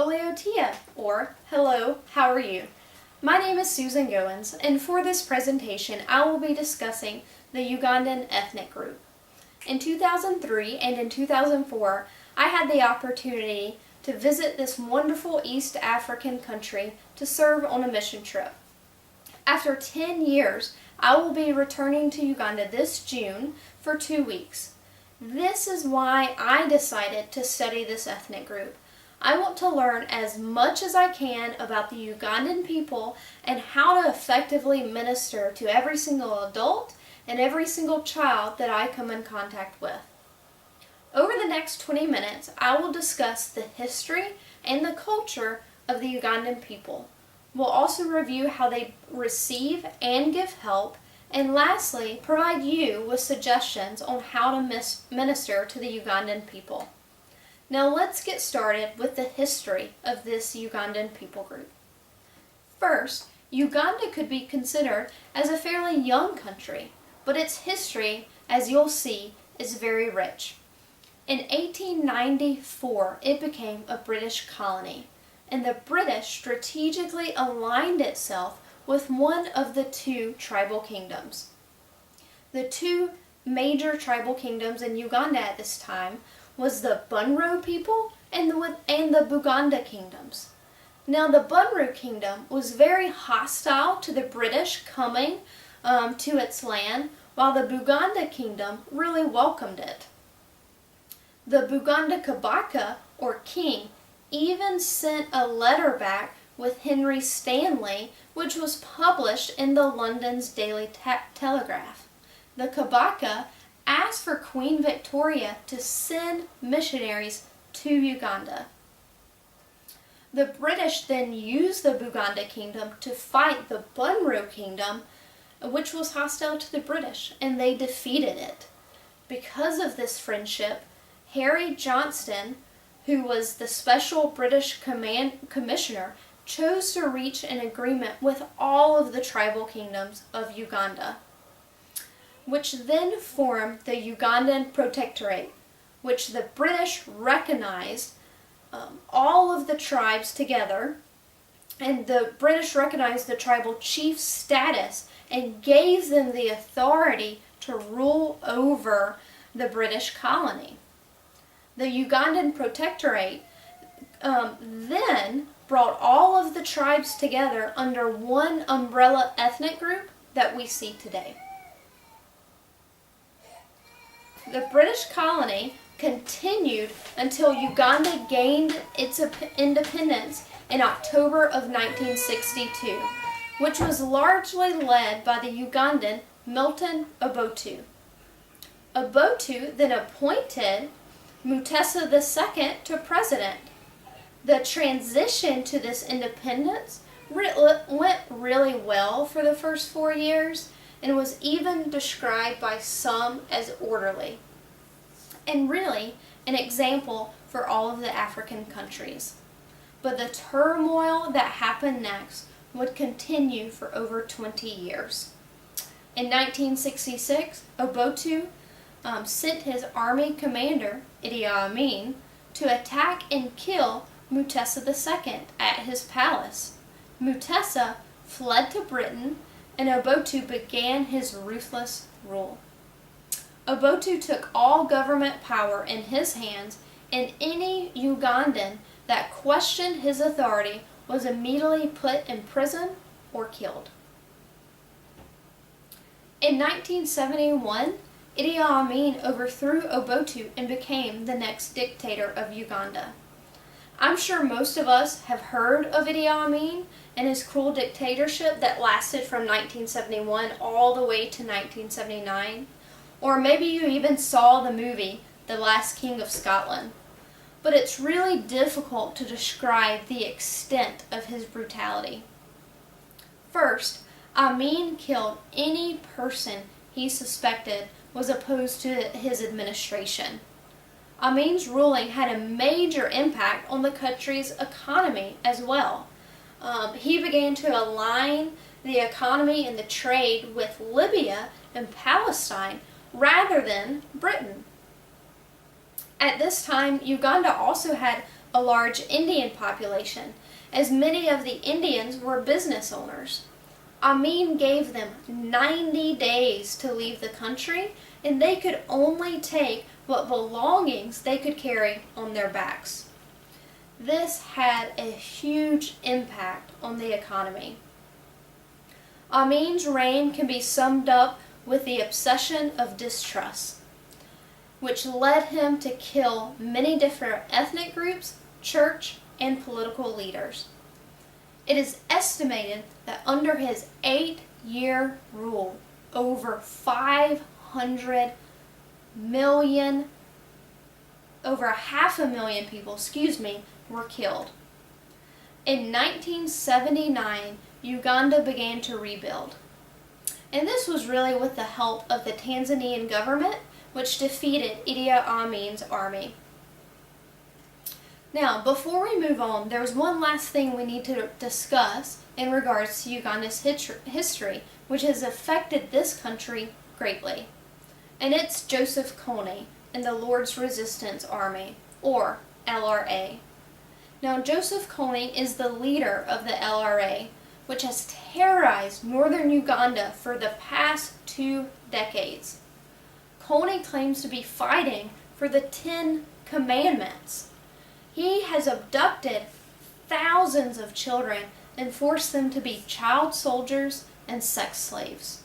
Oleotia, or hello, how are you? My name is Susan Goins, and for this presentation I will be discussing the Ugandan ethnic group. In 2003 and in 2004, I had the opportunity to visit this wonderful East African country to serve on a mission trip. After 10 years, I will be returning to Uganda this June for 2 weeks. This is why I decided to study this ethnic group. I want to learn as much as I can about the Ugandan people and how to effectively minister to every single adult and every single child that I come in contact with. Over the next 20 minutes, I will discuss the history and the culture of the Ugandan people. We'll also review how they receive and give help, and lastly, provide you with suggestions on how to minister to the Ugandan people. Now let's get started with the history of this Ugandan people group. First, Uganda could be considered as a fairly young country, but its history, as you'll see, is very rich. In 1894, it became a British colony, and the British strategically aligned itself with one of the two tribal kingdoms. The two major tribal kingdoms in Uganda at this time was the Bunro people and the Buganda kingdoms. Now the Bunro kingdom was very hostile to the British coming to its land, while the Buganda kingdom really welcomed it. The Buganda Kabaka, or king, even sent a letter back with Henry Stanley, which was published in the London's Daily Telegraph. The Kabaka asked for Queen Victoria to send missionaries to Uganda. The British then used the Buganda kingdom to fight the Bunro kingdom, which was hostile to the British, and they defeated it. Because of this friendship, Harry Johnston, who was the special British commissioner, chose to reach an agreement with all of the tribal kingdoms of Uganda, which then formed the Ugandan Protectorate, which the British recognized all of the tribes together, and the British recognized the tribal chief's status and gave them the authority to rule over the British colony. The Ugandan Protectorate then brought all of the tribes together under one umbrella ethnic group that we see today. The British colony continued until Uganda gained its independence in October of 1962, which was largely led by the Ugandan Milton Obote. Obote then appointed Mutesa II to president. The transition to this independence went really well for the first 4 years, and was even described by some as orderly, and really an example for all of the African countries. But the turmoil that happened next would continue for over 20 years. In 1966, Obote sent his army commander, Idi Amin, to attack and kill Mutesa II at his palace. Mutesa fled to Britain, and Obote began his ruthless rule. Obote took all government power in his hands, and any Ugandan that questioned his authority was immediately put in prison or killed. In 1971, Idi Amin overthrew Obote and became the next dictator of Uganda. I'm sure most of us have heard of Idi Amin and his cruel dictatorship that lasted from 1971 all the way to 1979. Or maybe you even saw the movie, The Last King of Scotland. But it's really difficult to describe the extent of his brutality. First, Amin killed any person he suspected was opposed to his administration. Amin's ruling had a major impact on the country's economy as well. He began to align the economy and the trade with Libya and Palestine rather than Britain. At this time, Uganda also had a large Indian population, as many of the Indians were business owners. Amin gave them 90 days to leave the country, and they could only take what belongings they could carry on their backs. This had a huge impact on the economy. Amin's reign can be summed up with the obsession of distrust, which led him to kill many different ethnic groups, church, and political leaders. It is estimated that under his 8-year rule, over 500 million, over 500,000 people, were killed. In 1979, Uganda began to rebuild. And this was really with the help of the Tanzanian government, which defeated Idi Amin's army. Now, before we move on, there's one last thing we need to discuss in regards to Uganda's history, which has affected this country greatly. And it's Joseph Kony and the Lord's Resistance Army, or LRA. Now, Joseph Kony is the leader of the LRA, which has terrorized northern Uganda for the past 2 decades. Kony claims to be fighting for the 10 Commandments. He has abducted thousands of children and forced them to be child soldiers and sex slaves.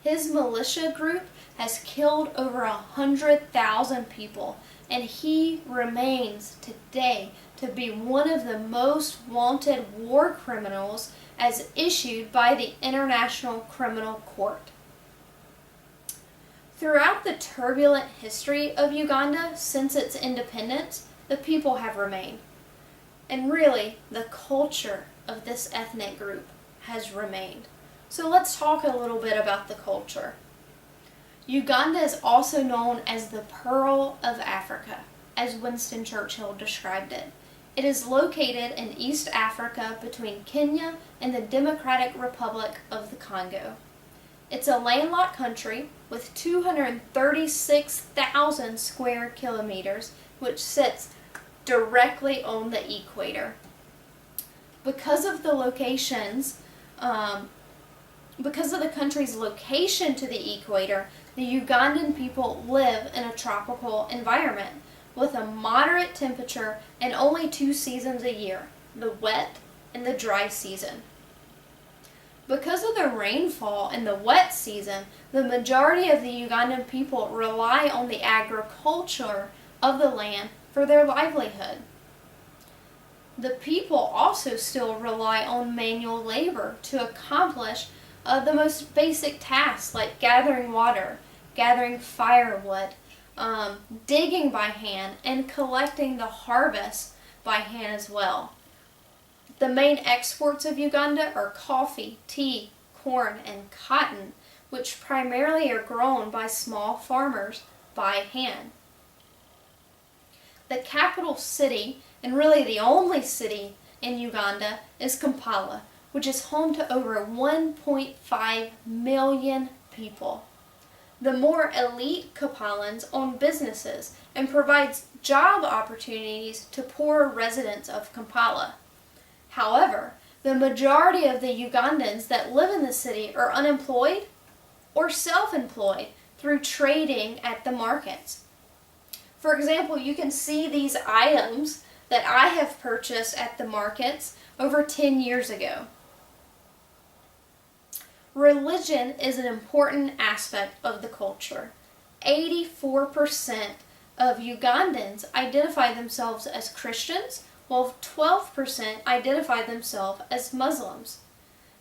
His militia group has killed over 100,000 people, and he remains today to be one of the most wanted war criminals as issued by the International Criminal Court. Throughout the turbulent history of Uganda since its independence, the people have remained. And really, the culture of this ethnic group has remained. So let's talk a little bit about the culture. Uganda is also known as the Pearl of Africa, as Winston Churchill described it. It is located in East Africa between Kenya and the Democratic Republic of the Congo. It's a landlocked country with 236,000 square kilometers, which sits directly on the equator. Because of the country's location to the equator, the Ugandan people live in a tropical environment with a moderate temperature and only 2 seasons a year, the wet and the dry season. Because of the rainfall in the wet season, the majority of the Ugandan people rely on the agriculture of the land for their livelihood. The people also still rely on manual labor to accomplish the most basic tasks like gathering water, gathering firewood, digging by hand, and collecting the harvest by hand as well. The main exports of Uganda are coffee, tea, corn, and cotton, which primarily are grown by small farmers by hand. The capital city, and really the only city in Uganda, is Kampala, which is home to over 1.5 million people. The more elite Kampalans own businesses and provides job opportunities to poorer residents of Kampala. However, the majority of the Ugandans that live in the city are unemployed or self-employed through trading at the markets. For example, you can see these items that I have purchased at the markets over 10 years ago. Religion is an important aspect of the culture. 84% of Ugandans identify themselves as Christians, while 12% identify themselves as Muslims.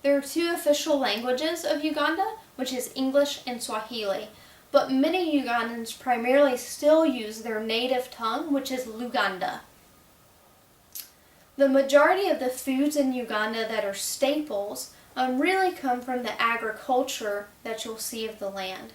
There are 2 official languages of Uganda, which is English and Swahili, but many Ugandans primarily still use their native tongue, which is Luganda. The majority of the foods in Uganda that are staples really come from the agriculture that you'll see of the land.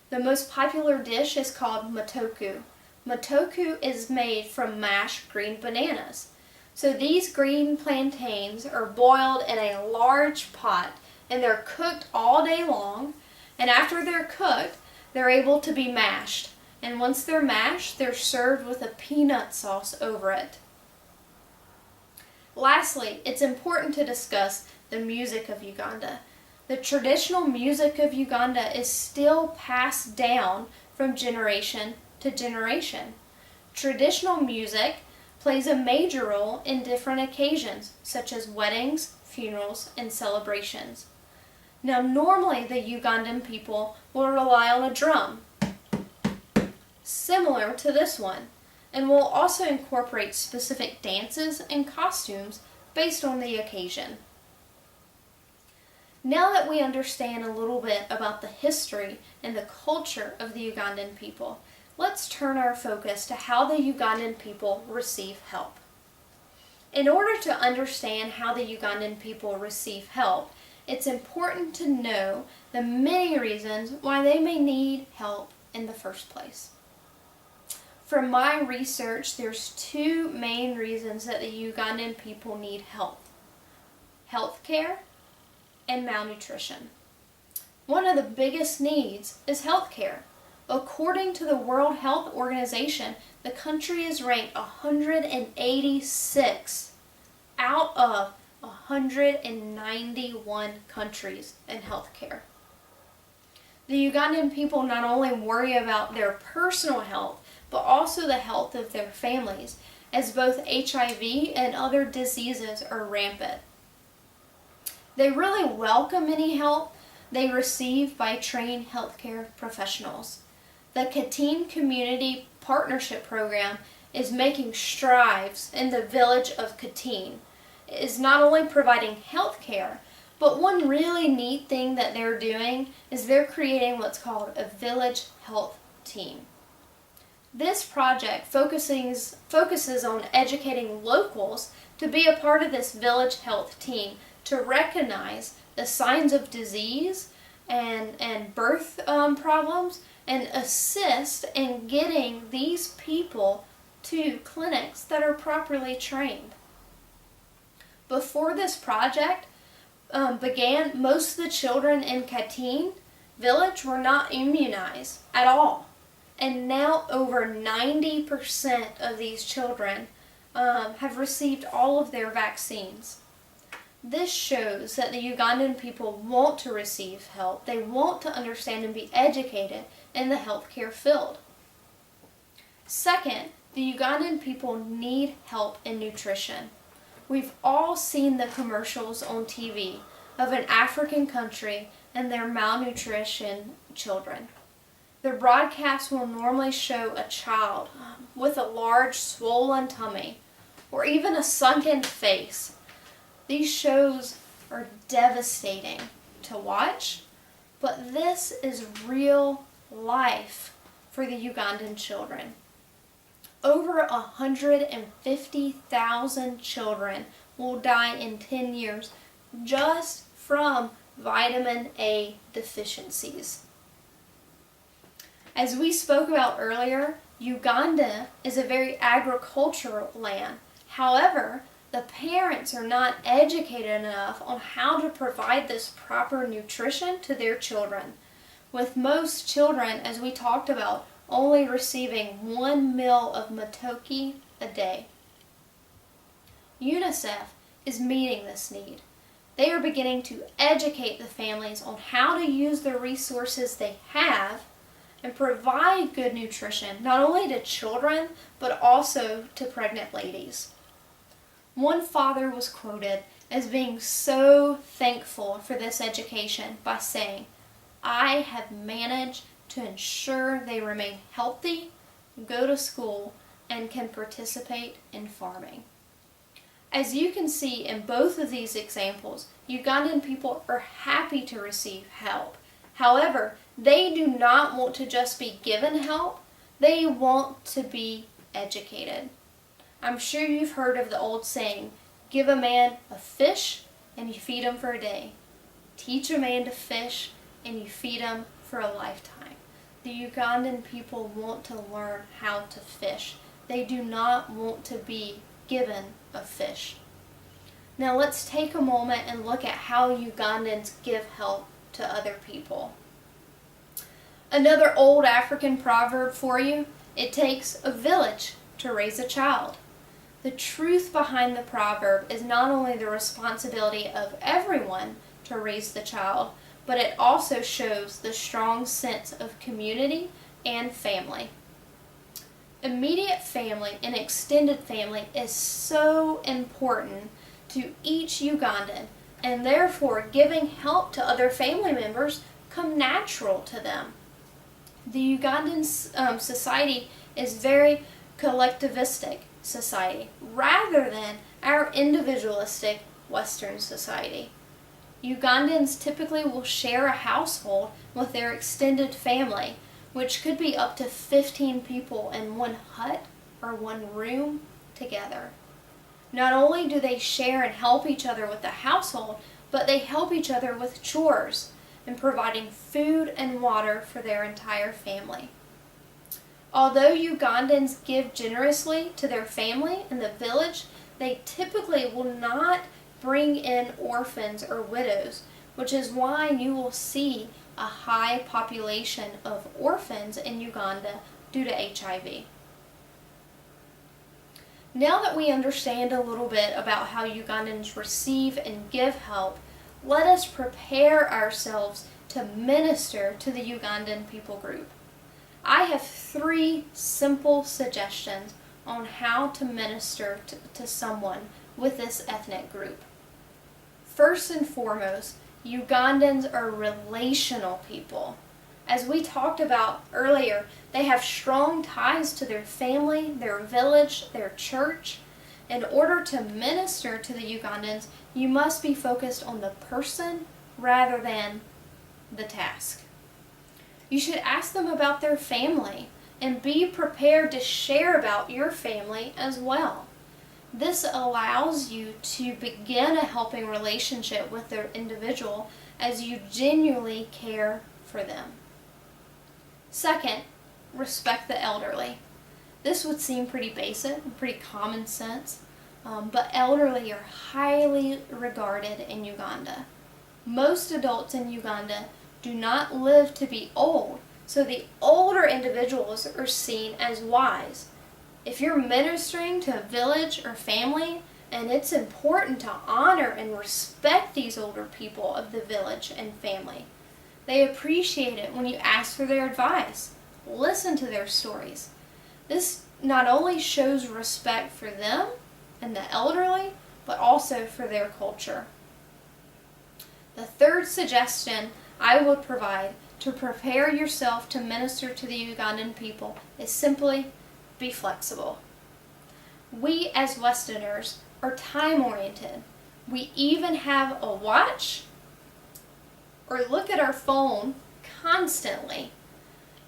The most popular dish is called matoku. Matoku is made from mashed green bananas. So these green plantains are boiled in a large pot and they're cooked all day long, and after they're cooked, they're able to be mashed. and once they're mashed, they're served with a peanut sauce over it. Lastly, it's important to discuss the music of Uganda. The traditional music of Uganda is still passed down from generation to generation. Traditional music plays a major role in different occasions, such as weddings, funerals, and celebrations. Now, normally the Ugandan people will rely on a drum, similar to this one, and will also incorporate specific dances and costumes based on the occasion. Now that we understand a little bit about the history and the culture of the Ugandan people, let's turn our focus to how the Ugandan people receive help. In order to understand how the Ugandan people receive help, it's important to know the many reasons why they may need help in the first place. From my research, there's two main reasons that the Ugandan people need help: healthcare and malnutrition. One of the biggest needs is healthcare. According to the World Health Organization, the country is ranked 186 out of 191 countries in healthcare. The Ugandan people not only worry about their personal health, but also the health of their families, as both HIV and other diseases are rampant. They really welcome any help they receive by trained healthcare professionals. The Katyn Community Partnership Program is making strides in the village of Katyn. It is not only providing health care, but one really neat thing that they're doing is they're creating what's called a village health team. This project focuses on educating locals to be a part of this village health team to recognize the signs of disease and birth problems and assist in getting these people to clinics that are properly trained. Before this project began, most of the children in Katyn village were not immunized at all. And now over 90% of these children have received all of their vaccines. This shows that the Ugandan people want to receive help. They want to understand and be educated in the healthcare field. Second, the Ugandan people need help in nutrition. We've all seen the commercials on TV of an African country and their malnutrition children. The broadcast will normally show a child with a large swollen tummy or even a sunken face. These shows are devastating to watch, but this is real life for the Ugandan children. Over 150,000 children will die in 10 years just from vitamin A deficiencies. As we spoke about earlier, Uganda is a very agricultural land. However, the parents are not educated enough on how to provide this proper nutrition to their children, with most children, as we talked about, only receiving 1 meal of matoke a day. UNICEF is meeting this need. They are beginning to educate the families on how to use the resources they have and provide good nutrition, not only to children, but also to pregnant ladies. One father was quoted as being so thankful for this education by saying, "I have managed to ensure they remain healthy, go to school, and can participate in farming." As you can see in both of these examples, Ugandan people are happy to receive help. However, they do not want to just be given help, they want to be educated. I'm sure you've heard of the old saying, give a man a fish and you feed him for a day. Teach a man to fish and you feed him for a lifetime. The Ugandan people want to learn how to fish. They do not want to be given a fish. Now let's take a moment and look at how Ugandans give help to other people. Another old African proverb for you: it takes a village to raise a child. The truth behind the proverb is not only the responsibility of everyone to raise the child, but it also shows the strong sense of community and family. Immediate family and extended family is so important to each Ugandan, and therefore giving help to other family members come natural to them. The Ugandan society is very collectivistic society rather than our individualistic Western society. Ugandans typically will share a household with their extended family, which could be up to 15 people in one hut or one room together. Not only do they share and help each other with the household, but they help each other with chores and providing food and water for their entire family. Although Ugandans give generously to their family in the village, they typically will not bring in orphans or widows, which is why you will see a high population of orphans in Uganda due to HIV. Now that we understand a little bit about how Ugandans receive and give help, let us prepare ourselves to minister to the Ugandan people group. I have 3 simple suggestions on how to minister to someone with this ethnic group. First and foremost, Ugandans are relational people. As we talked about earlier, they have strong ties to their family, their village, their church. In order to minister to the Ugandans, you must be focused on the person rather than the task. You should ask them about their family and be prepared to share about your family as well. This allows you to begin a helping relationship with their individual as you genuinely care for them. Second, respect the elderly. This would seem pretty basic, pretty common sense, but elderly are highly regarded in Uganda. Most adults in Uganda do not live to be old, so the older individuals are seen as wise. If you're ministering to a village or family, and it's important to honor and respect these older people of the village and family. They appreciate it when you ask for their advice, listen to their stories. This not only shows respect for them and the elderly, but also for their culture. The third suggestion I would provide to prepare yourself to minister to the Ugandan people is simply be flexible. We as Westerners are time-oriented. We even have a watch or look at our phone constantly.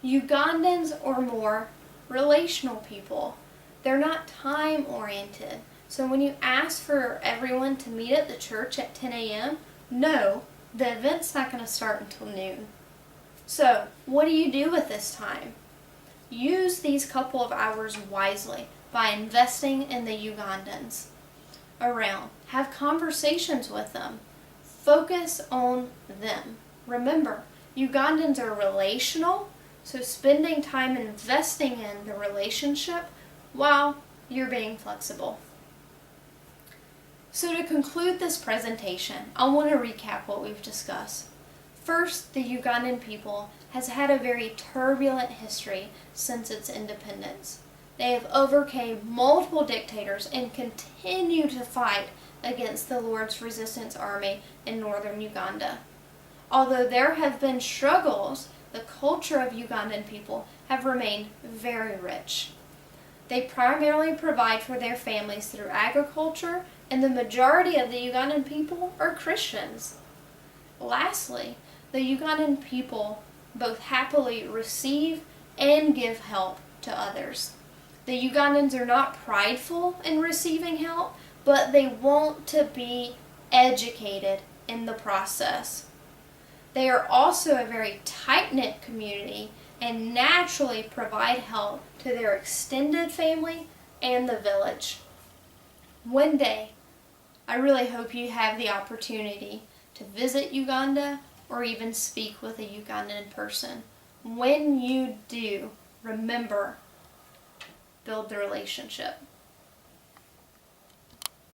Ugandans are more relational people. They're not time-oriented. So when you ask for everyone to meet at the church at 10 a.m., no, the event's not going to start until noon. So what do you do with this time? Use these couple of hours wisely by investing in the Ugandans around. Have conversations with them. Focus on them. Remember, Ugandans are relational, so spending time investing in the relationship while you're being flexible. So to conclude this presentation, I want to recap what we've discussed. First, the Ugandan people has had a very turbulent history since its independence. They have overcame multiple dictators and continue to fight against the Lord's Resistance Army in northern Uganda. Although there have been struggles, the culture of Ugandan people have remained very rich. They primarily provide for their families through agriculture, and the majority of the Ugandan people are Christians. Lastly, the Ugandan people both happily receive and give help to others. The Ugandans are not prideful in receiving help, but they want to be educated in the process. They are also a very tight-knit community and naturally provide help to their extended family and the village. One day, I really hope you have the opportunity to visit Uganda or even speak with a Ugandan person. when you do, remember, build the relationship.